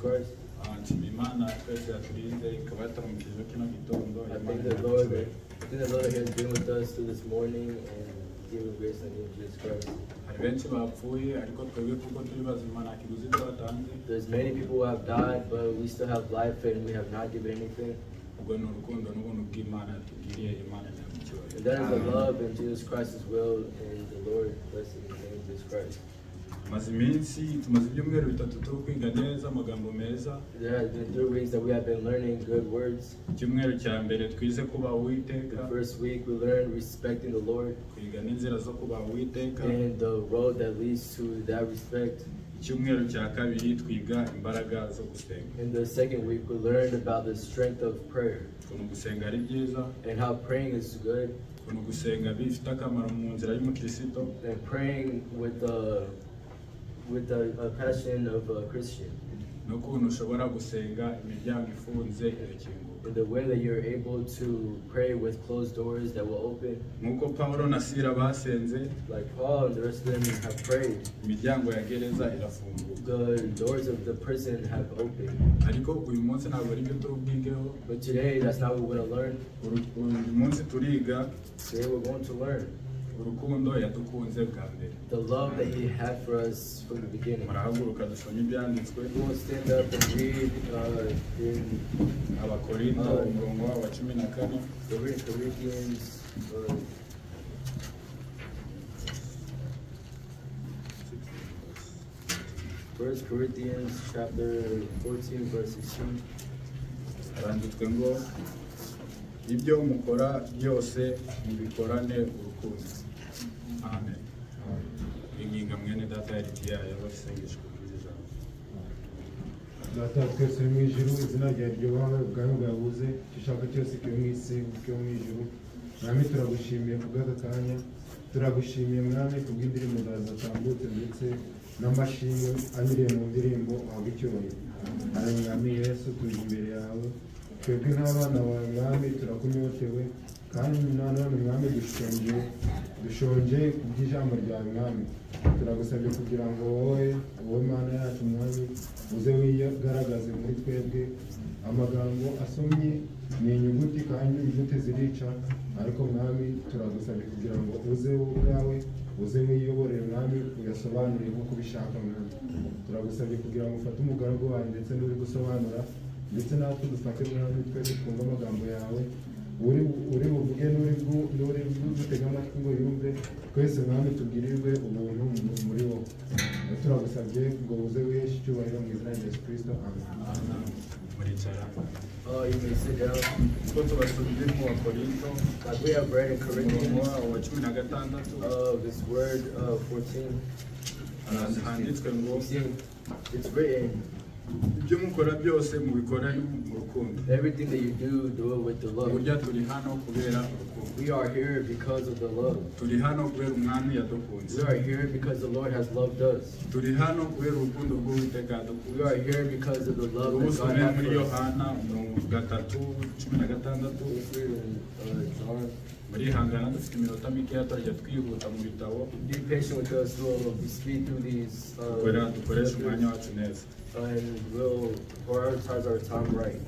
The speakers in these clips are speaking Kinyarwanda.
Christ. Imana twese yaturinze ikaba yataramukije kino gitondo. I thank the Lord that He has been with us through this morning and given grace in the name of Jesus Christ. Hari benshi bapfuye ariko twebwe kuko turi bazima nta kiguzi twatanze. There's many people who have died, but we still have life and we have not given anything. Ubwo ni urukundo n'ubuntu bw'Imana tugiriye Imana nyamucyubahiro. And that is the love in Jesus Christ's will, and the Lord blessing in the name of Jesus Christ. Tumaze ibyumweru bitatu turi kwiga neza amagambo meza. There has been 3 weeks that we have been learning good words. Icyumweru cya mbere twize kuba Uwiteka. The first week we learned respecting the Lord. Kwiga n'inzira zo kuba Uwiteka. And the road that leads to that respect. Icyumweru cya kabiri twiga imbaraga zo gusenga. In the second week we learned about the strength of prayer. Ukuntu gusenga ari byiza. And how praying is good. Ukuntu gusenga bifite akamaro mu nzira y'umukristo. And praying with a passion of a Christian. No kuntu ushobora gusenga imiryango ifunze irakinguka. In the way that you're able to pray with closed doors that will open. Nkuko Pawulo na Sila basenze. Like Paul and the rest of them have prayed. Imiryango ya gereza irafunguka. The doors of the prison have opened. Ariko uyu munsi ntabwo ari byo turubwigeho. But today that's not what we're going to learn. Uyu munsi turiga. Today we're going to learn. Urukundo yadukunze bwa mbere. The love that He had for us from the beginning. Murahaguruka dusome ibyanditswe. We will stand up and read in Abakorinto umurongo wa 14. Corinthians 1 Corinthians chapter 14 verse 16. Handitswe ngo ibyo mukora byose mubikorane urukundo. Amen. Inginga mwene data yayo basengeshwe kuri ijambo. Data twese mu ijuru izina ryawe ryubahwe ubwami bwabuze ishaka cyose kiri mu isi cyo mu ijuru. Mwami turagushimiye kubw'aka kanya, turagushimiye mwami kubw'indirimbo zawe zatambutse ndetse n'amashimwe anyuriye mu ndirimbo wahabwa icyubahiro. Mwami Yesu turi imbere yawe, twebwe nk'abana bawe mwami turakunyotewe kandi nanone mwami dushonje kubw'ijambo ryawe mwami. Turagusabye kugira ngo wowe Mana yacu mwami uze wigaragaze muri twebwe. Amagambo asomye ni inyuguti kandi inyuguti zirica, ariko mwami turagusabye kugira ngo uze ubwawe uze wiyoborere mwami uyasobanurire nk'uko ubishaka mwami. Turagusabye kugira ngo ufate umugaragu wawe ndetse n'uri gusobanura ndetse natwe dufate mwami twese twumva amagambo yawe. Uri buvuge n'uri gutega amatwi ngo yumve, twese mwami tugirirwe ubuntu muri wowe. Turagusabye ngo uze wiheshe icyubahiro mu izina rya Yesu Kristo. Amen. You may sit down. Like we have read in Corinthians, this word 14. It's written. Everything that you do it with the love. We are here because of the love. We are here because the Lord has loved us. We are here because of the love that God has for us. Be patient with us, we'll speed through these and we'll prioritize our time right.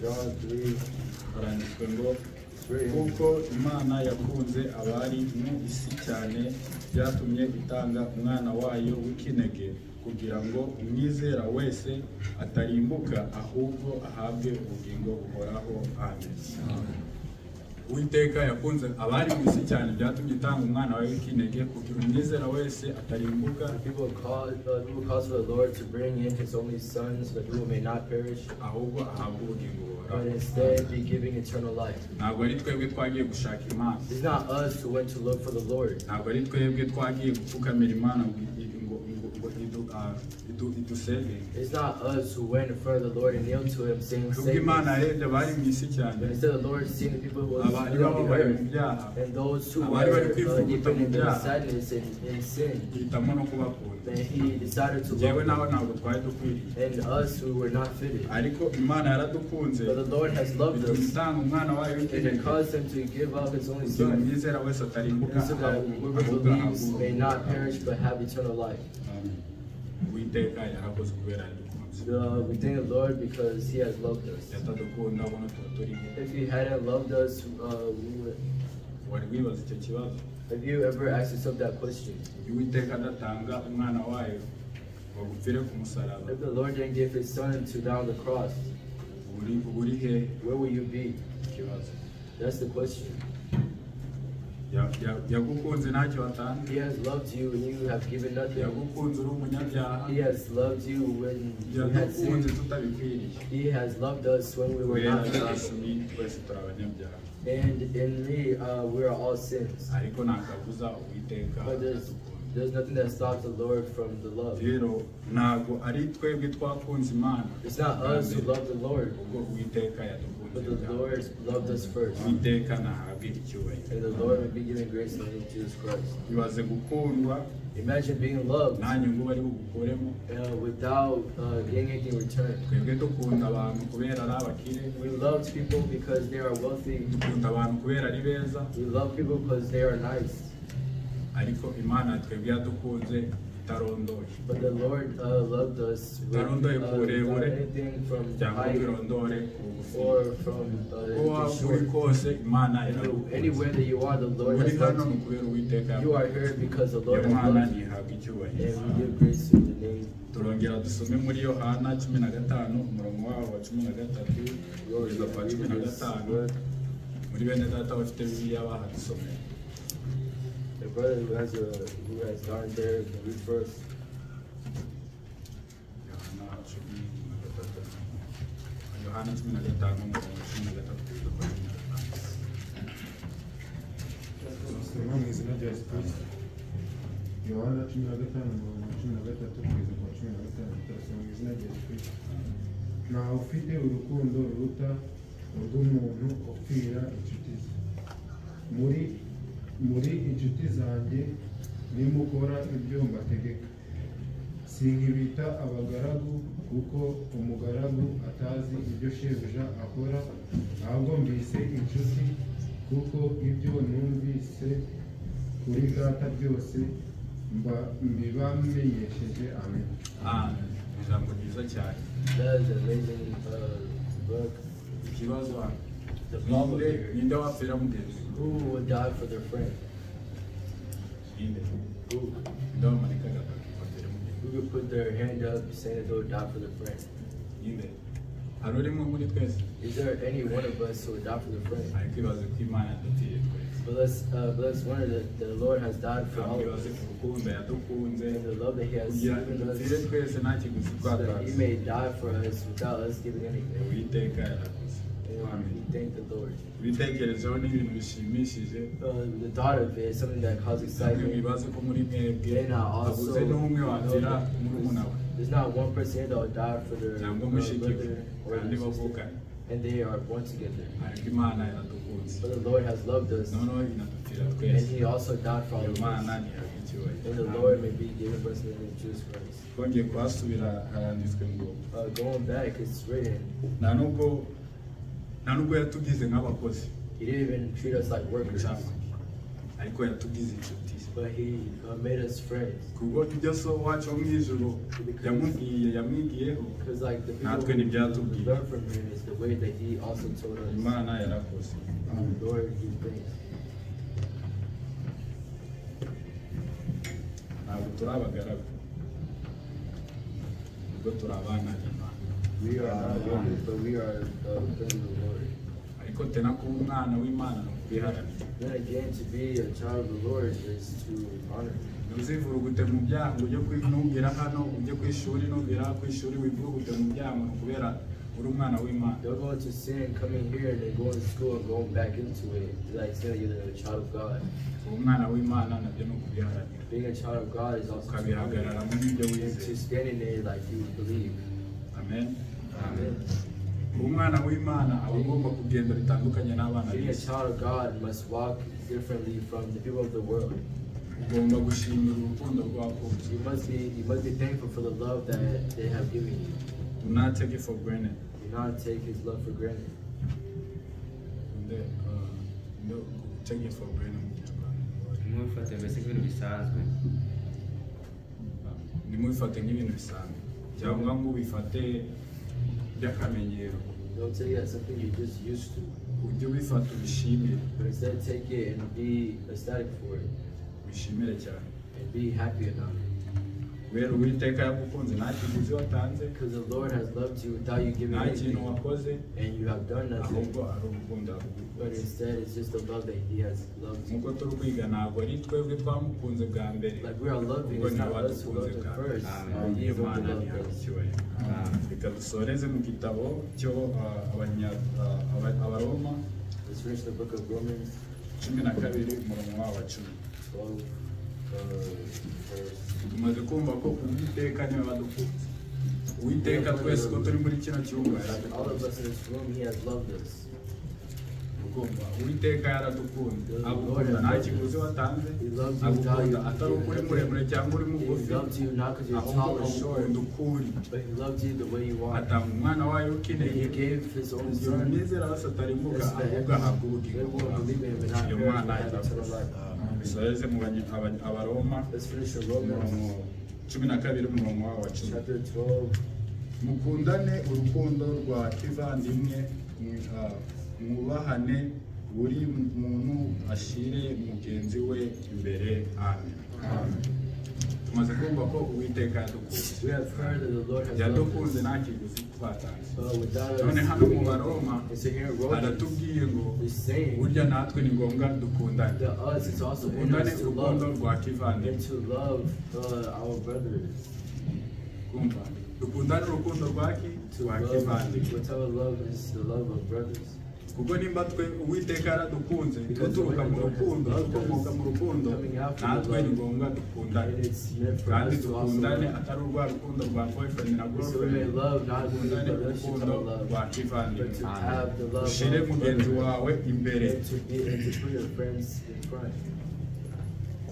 John 3. Kuko Imana yakunze abari mu isi cyane byatumye itanga umwana wayo w'ikinege kugira ngo umwizera wese atarimbuka ahubwo ahabwe ubugingo buhoraho. Amen. Uwiteka yakunze abari mu isi cyane byatumye itanga umwana wayo w'ikinege kugira umwizera wese atarimbuka. People cause for the Lord to bring in His only Son so that people may not perish, ahubwo ahabwe ubugingo buhoraho. but instead be giving eternal life. Ntabwo ari twebwe twagiye gushaka Imana. It's not us who went to look for the Lord. Ntabwo ari twebwe twagiye gupfukamira Imana It's not us who went in front of the Lord and knelt to Him saying, Kuko "Save Imana us." yarebye abari mu isi But cyane, instead, the Lord seeing the people who were abari still on bababaye the mu earth, byaha, and those who abari bari were kwifuza even mu in their byaha, sadness and in sin, ihitamo no kubakunda. then He decided to Jewe love nawe them. ntabwo twari dukwiriye, And us who were not fitted. ariko Imana yaradukunze But the Lord has loved bituma us, itanga umwana wayo and w'ikinege it caused Him to give up His only kugira ngo Son, umwizera wese atarimbuka so that ahubwo whoever believes ahabwe may not perish but have eternal life. Uwiteka yarakoze kubera yadukunze. We thank the Lord because He has loved us. Yatadukunda ubona tuba turi he. If He hadn't loved us, we would. Wari wibaza icyo kibazo? Have you ever asked yourself that question? Iyo Uwiteka adatanga umwana wayo ngo agupfire ku musaraba, If the Lord didn't give His Son to die on the cross, uri he? where will you be? Ikibazo. That's the question. Yagukunze ntacyo watanze. He has loved you and you have given nothing. Yagukunze uri umunyabyaha. He has loved you when you had Yadukunze sinned. tutabikwiriye. He has loved us when we were Kubera not Yesu loved. ni twese turi abanyabyaha. And in me, we are all sins. Ariko ntakabuza Uwiteka But there's nothing that stops the Lord from the love. rero ntabwo ari twebwe twakunze Imana, It's not us who love the Lord, ubwo Uwiteka but yadukunze. the Lord loved us first. Uwiteka nahabwe icyubahiro. And the Lord will be given grace in the name of Jesus Christ. Ibaze gukundwa Imagine being loved nta nyungu bari bugukuremo. without getting anything in return. Twebwe dukunda abantu kubera ari abakire, We love people because they are wealthy. dukunda abantu kubera ari beza, We love people because they are nice. ariko Imana twebwe yadukunze itarondoye. But the Lord loved us without anything from cyangwa height birondore ubugufi. or from Uko waba uri short. kose Imana iragukunze. Anywhere that you are, the Lord Uri has hano loved ni you. ukubera Uwiteka You are yagukunze. here because the Iyo Lord has Mana loved you. ntihabwa icyubahiro. And we give grace to the name. Turongera dusome muri Yohana 15 umurongo waho wa 13 kugeza kwa 15. Muri bene data bafite Bibiliya bahadusomera. The brother who has gone there can read first. Yohana 15 umurongo wa 13 kugeza kwa 15. Soma mu izina rya Yesu Kristo. Yohana 15 umurongo wa 13 kugeza kwa 15. Turasoma mu izina rya Yesu Kristo. Ntawe ufite urukundo ruruta urw'umuntu upfira inshuti ze. Muri inshuti zanjye nimukora ibyo mbategeka. Sinkibita abagaragu kuko umugaragu atazi ibyo shebuja akora, ahubwo mbise inshuti kuko ibyo numvise kuri data byose mbibamenyesheje. Amen. Ijambo ryiza cyane. That is an amazing book. Ikibazo hano, The problem here. ninde wapfira mugenzi? Who would die for their friend? Ninde? Who? Ninde wamanikaga bakapfira mugenzi? Who would put their hand up saying that they would die for their friend? Ninde? Hari urimo muri twese? Is there any one of us who would die for their friend? Ariko ibaze ko Imana yadupfiriye twese. But let's wonder that the Lord has died for all of Ibaze us. ku rukundo yadukunze And the love that He has kugira given us, dupfire twese nta kiguzi so that He twatanze. may die for us without us giving anything. Uwiteka yarakoze. And we thank the Lord. Ibitekerezo ni ibintu bishimishije. The thought of it is something that causes Namwe excitement. bibaze ko muri mwebwe And I also habuze n'umwe wapfira know murumuna we there's not one person that will die for their cyangwa mushiki we brother or kandi their sister, bavukanye, and they are born together. ariko Imana yaradukunze. But the Lord has loved us, Noneho inadupfira and twese. He also died for all Iyo of Mana us. ntihabwa icyubahiro. And the Lord may be given us in the name of Jesus Christ. Twongeye kuhasubira haranditswe ngo Going back, it's written, nta nubwo yatugize nk'abakozi He didn't even treat us like workers, ariko yatugize inshuti. but He made us friends. Kuko ibyo so wacu wo mu ijuru yamwigiyeho Because like the people natwe who ntibyatubwiye. learn from Him is the way that He also told us. Imana yarakoze. Lord, give thanks. Ntabwo turi abagaragu, ubwo turi abana b'Imana. We are not workers, but we are friends of the Lord. Ariko tena kuba umwana w'Imana ni ukubiharanira. Then again, to be a child of the Lord is to honor Him. Ntuzivurugute mu byaha ngo ujye nubwira hano ujye ku ishuri nubwira ku ishuri wivurugute mu byaha ngo kubera They're going to sin, coming here, and then going to school and going back into it. Like saying you're a child of God. Being a child of God is also to standing there like you believe. Amen. Amen. Being a child of God must walk differently from the people of the world. You must be thankful for the love that they have given you. Do not take it for granted. Do not take His love for granted. Take it for granted. Nimubifate nk'ibintu bisanzwe cyangwa ngo ubifate by'akamenyero. Don't take it as something you're just used to. Ujye ubifata ubishimire. But instead take it and be ecstatic for it. Bishimire cyane. And be happy about it. Kubera Uwiteka yagukunze nta kiguzi watanze. Because the Lord has loved you without you giving anything. Nta kintu wakoze. And you have done nothing. Ahubwo ari urukundo yagukunze. But instead it's just the love that He has loved you. Nkuko turi kwiga ntabwo ari twebwe twamukunze bwa mbere. Like we are loving, it's not us who loved Him first. He is the one who loved us. Reka dusoreze mu gitabo cyo Abaroma. Let's finish the book of Romans. 12 umurongo wa 10. 12 tumaze kumva ko Uwiteka niwe wadukunze. Uwiteka twese ko turi muri kino cyumba all of us in this room, He has loved us. Uwiteka yaradukunze agukunda nta kiguzi watanze, agukunda atari ukuri muremure cyangwa uri mugufi, ahubwo agukunda ukuri, atanga umwana wayo ukeneye nizera wese atarimbuka ahubwo ahabwa ubugingo bwawe. Iyo mwana yaradukunze. Bisoreze mu Abaroma 12 umurongo wa 10. Mukundane urukundo rwa kivandimwe, mwubahane, buri muntu ashire mugenzi we imbere. Amen. Tumaze kumva ko Uwiteka yadukunze nta kiguzi twatanze. None hano mu Baroma aratubwiye ngo burya natwe ni ngombwa dukundane. Dukundane urukundo rwa kivandimwe. Kumva dukundane urukundo rwa kivandimwe. Kuko nimba twe Uwiteka yaradukunze duturuka mu rukundo, dukomoka mu rukundo, natwe ni ngombwa dukundane. Kandi dukundane atari urwa rukundo rwa boyfriend na girlfriend, dukundane urukundo rwa kivandimwe. Ushire mugenzi wawe imbere.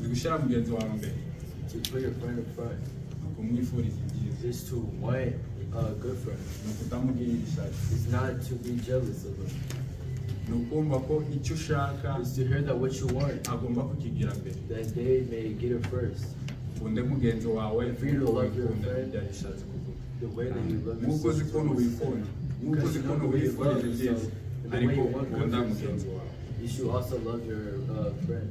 Gushyira mugenzi wawe imbere kumwifuriza ibyiza. It's not to be jealous of them. Nukumva ko icyo ushaka is to hear that what you want agomba kukigira mbere. That they may get it first. Kunde mugenzi wawe for you to love your friend byashatse kuvuga. The way that you love Nkuko zikono wifunda. Nkuko zikono wifunda ibyiza. Ariko kunda mugenzi wawe. You should also love your friend.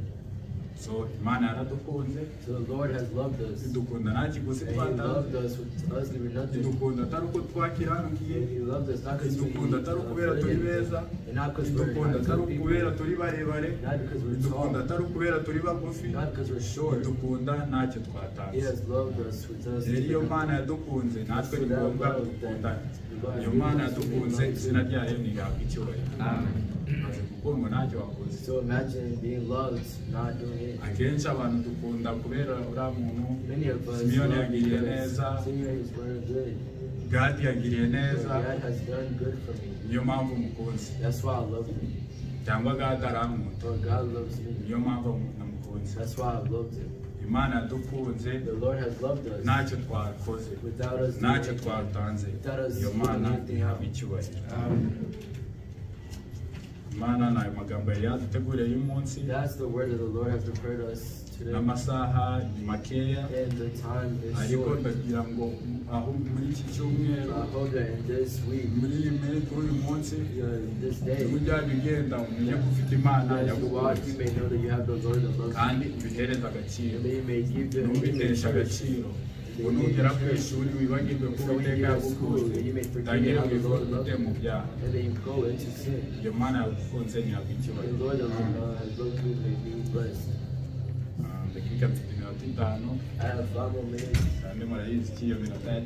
So Imana yaradukunze. So the Lord has loved us. Dukunda nta kiguzi twatanze. He loved us with us giving nothing. Dukunda atari uko twakiranukiye. He loved us not because dukunda atari ukubera turi beza. Dukunda atari ukubera turi barebare. Dukunda atari ukubera turi bagufi. Dukunda ntacyo twatanze. He has loved us with us. Iyo Mana yadukunze natwe ni ngombwa dukundane. Iyo Mana yadukunze izina ryayo nihabwa icyubahiro. So imagine being loved, not doing it. Akenshi abantu dukunda kubera uriya muntu Many of us Simiyoni yagiriye neza, Gadi yagiriye neza, God has done good for me. niyo mpamvu mukunze. That's why I love him. Cyangwa Gadi arankunda, Or God loves me. niyo mpamvu namukunze. That's why I loved him. Imana yadukunze, The Lord has loved us. ntacyo twakoze, Without us ntacyo twatanze. Iyo Mana ihabwa icyubahiro. Imana nayo magambo yari yaduteguriye uyu munsi. That's the word that the Lord has prepared us today. N'amasaha ni makeya, And the time is ariko short. ndagira ngo aho muri iki cyumweru, I hope that in this week, muri iyi minsi, kuri uyu munsi, this day, ujyanye ugenda umenye ko ufite Imana as you walk, yagukunze you may know that you have the Lord that loves you. kandi ubihereza agaciro, And that you may give them ntubiteshe agaciro. Ngo nugera ku ishuri wibagirwe ko Uwiteka yagukunze, utangira wivute mu byaha. And then you go into sin. Iyo Mana yagukunze ntihabwa The icyubahiro. Lord that has loved you may be blessed. Dakika mfite 5 I have 5 more minutes. kandi murayizi ko iyo minota 5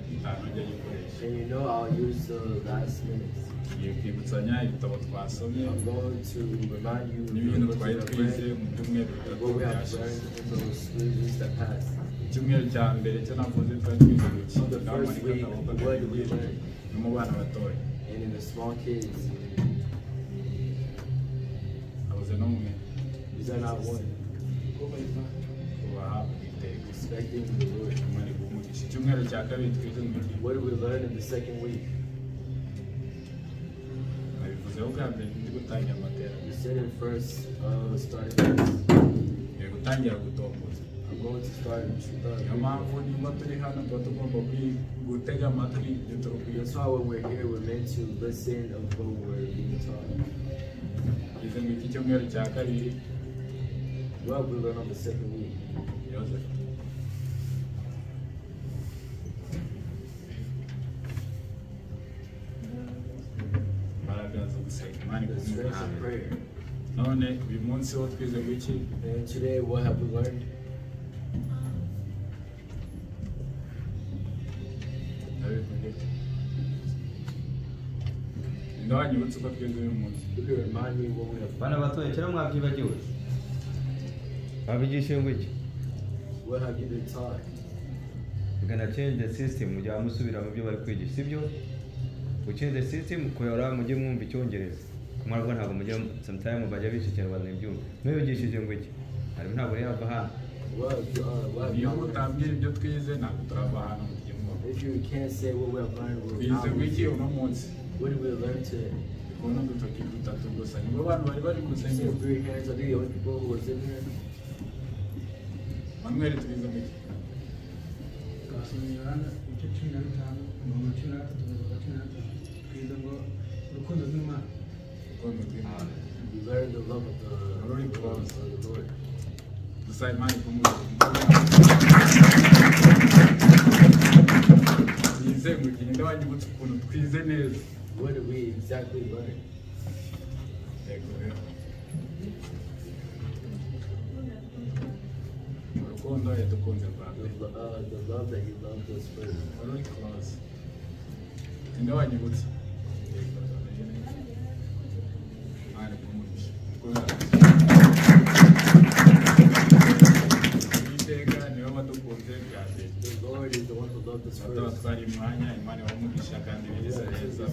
njya yikoresha. And you know I'll use the last minutes. Tugiye kwibutsanya ibitabo twasomye I'm going to remind you n'ibintu what twari we have twize read, mu byumweru bitatu what we have byashize. learned in those 3 weeks that passed. Icyumweru cya mbere cyo navuze twari twize So the gukina first week, what did we learn? no mu bana batoya. And in the small kids, Abuze n'umwe is that not one? kubaha iteka. Respecting the Lord. Imana igumugisha. Icyumweru cya kabiri twize mu What did we learn in the second week? nabivuzeho bwa mbere ndi gutangira amatera. We said it first, starting this. Ngiye gutangira gutomboza. I'm going to start Niyo mpamvu niba turi hano tuba tugomba gutega amatwi ibyo turi kwiga. That's why when we're here, we're meant to listen of what we're being taught. Twize mu iki cyumweru cya kabiri. What we learn on the second week? Joseph. Imbaraga zo gusenga Imana The strength of igumugisha. prayer. None uyu munsi wo twize mu iki? And today, what have we learned? Ndabivuge. Ninde wanyibutsa uko twize uyu munsi? You can remind me what we have bana batoya kera mwabyibagiwe babigishije ngo iki What have you been taught? gana change the system mujya musubira mu byo bari kwigisha sibyo change the system kuyora mujye mwumva icyongereza kumarwa ntabwo mujya sometime bajya bishikira abantu ibyumva mwibigishije ngo iki hari ntabwo yava hano What have Niyo you learned? utambwira ibyo twize ntabwo turava hano mu gihugu. If you can't say what we have learned, we'll Twize mu iki not. uno munsi? What did we learn today? Kubona udutoki dutatu gusa nibo bantu bari bari You gusengera. said 3 hands. Are they the only people who was in here? Manuel twize mu iki? twasomye Yohana ibice 15 mirongo 13 kugeza 15 twize ngo urukundo rw'Imana. Urukundo rw'Imana. We learned the love of Very the close. Lord. Gusa Imana ikumugisha. Twize mu iki? Ninde wanyibutsa ukuntu twize neza? What did we exactly learn? Yego rero. Urukundo yadukunze bwa mbere. The love that He loved us first. Very close. Ninde wanyibutsa? Imana ikumugisha. Iteka niwe wadukunze bwa mbere. The Lord is the one who loved us first. Abatwara imwanya Imana ibamugisha kandi bigeze neza.